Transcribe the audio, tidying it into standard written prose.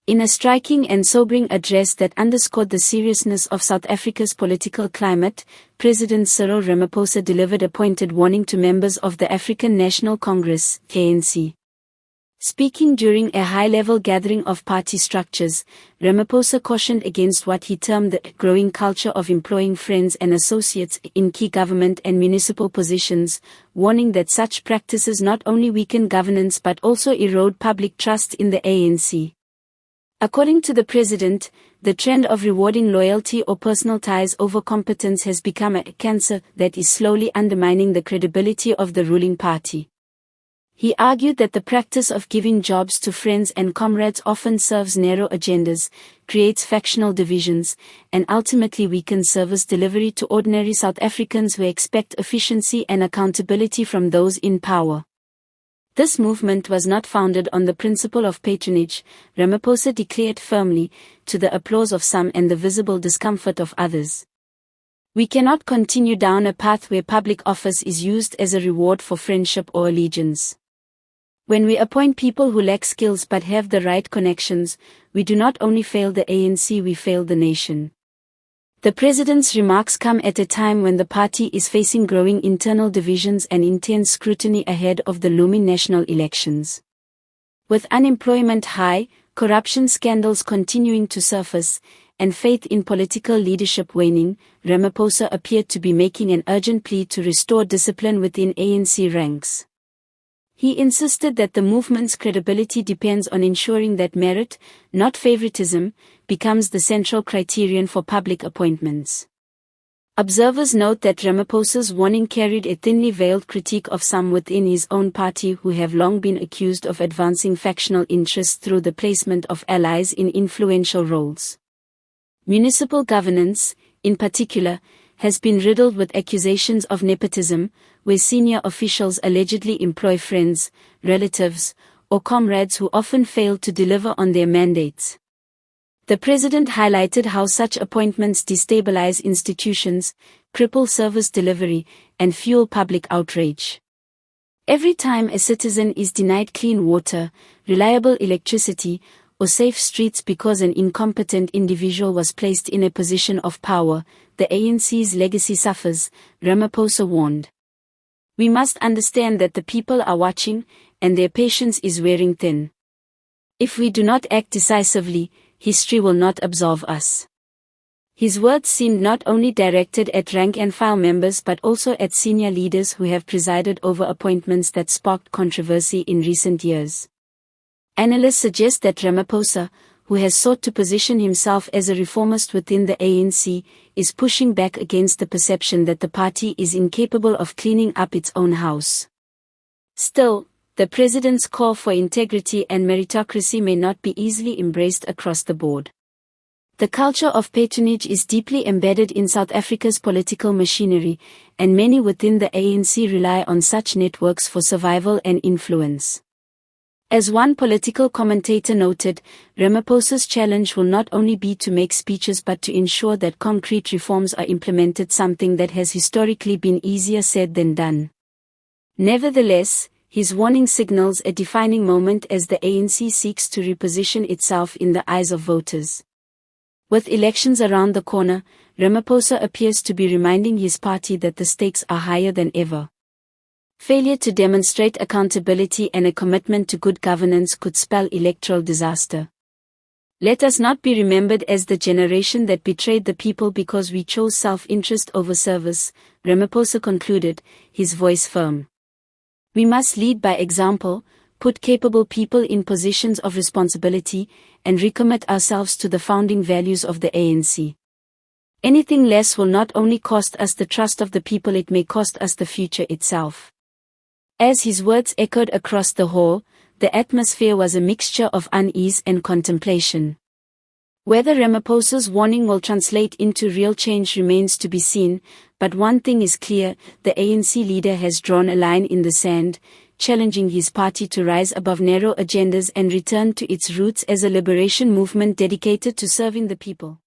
In a striking and sobering address that underscored the seriousness of South Africa's political climate, President Cyril Ramaphosa delivered a pointed warning to members of the African National Congress, ANC. Speaking during a high-level gathering of party structures, Ramaphosa cautioned against what he termed the growing culture of employing friends and associates in key government and municipal positions, warning that such practices not only weaken governance but also erode public trust in the ANC. According to the president, the trend of rewarding loyalty or personal ties over competence has become a cancer that is slowly undermining the credibility of the ruling party. He argued that the practice of giving jobs to friends and comrades often serves narrow agendas, creates factional divisions, and ultimately weakens service delivery to ordinary South Africans who expect efficiency and accountability from those in power. This movement was not founded on the principle of patronage, Ramaphosa declared firmly, to the applause of some and the visible discomfort of others. We cannot continue down a path where public office is used as a reward for friendship or allegiance. When we appoint people who lack skills but have the right connections, we do not only fail the ANC, we fail the nation. The president's remarks come at a time when the party is facing growing internal divisions and intense scrutiny ahead of the looming national elections. With unemployment high, corruption scandals continuing to surface, and faith in political leadership waning, Ramaphosa appeared to be making an urgent plea to restore discipline within ANC ranks. He insisted that the movement's credibility depends on ensuring that merit, not favoritism, becomes the central criterion for public appointments. Observers note that Ramaphosa's warning carried a thinly veiled critique of some within his own party who have long been accused of advancing factional interests through the placement of allies in influential roles. Municipal governance, in particular, has been riddled with accusations of nepotism, where senior officials allegedly employ friends, relatives, or comrades who often fail to deliver on their mandates. The president highlighted how such appointments destabilize institutions, cripple service delivery, and fuel public outrage. Every time a citizen is denied clean water, reliable electricity, or safe streets because an incompetent individual was placed in a position of power, the ANC's legacy suffers, Ramaphosa warned. We must understand that the people are watching, and their patience is wearing thin. If we do not act decisively, history will not absolve us. His words seemed not only directed at rank-and-file members but also at senior leaders who have presided over appointments that sparked controversy in recent years. Analysts suggest that Ramaphosa, who has sought to position himself as a reformist within the ANC, is pushing back against the perception that the party is incapable of cleaning up its own house. Still, the president's call for integrity and meritocracy may not be easily embraced across the board. The culture of patronage is deeply embedded in South Africa's political machinery, and many within the ANC rely on such networks for survival and influence. As one political commentator noted, Ramaphosa's challenge will not only be to make speeches but to ensure that concrete reforms are implemented, something that has historically been easier said than done. Nevertheless, his warning signals a defining moment as the ANC seeks to reposition itself in the eyes of voters. With elections around the corner, Ramaphosa appears to be reminding his party that the stakes are higher than ever. Failure to demonstrate accountability and a commitment to good governance could spell electoral disaster. Let us not be remembered as the generation that betrayed the people because we chose self-interest over service, Ramaphosa concluded, his voice firm. We must lead by example, put capable people in positions of responsibility, and recommit ourselves to the founding values of the ANC. Anything less will not only cost us the trust of the people, it may cost us the future itself. As his words echoed across the hall, the atmosphere was a mixture of unease and contemplation. Whether Ramaphosa's warning will translate into real change remains to be seen, but one thing is clear, the ANC leader has drawn a line in the sand, challenging his party to rise above narrow agendas and return to its roots as a liberation movement dedicated to serving the people.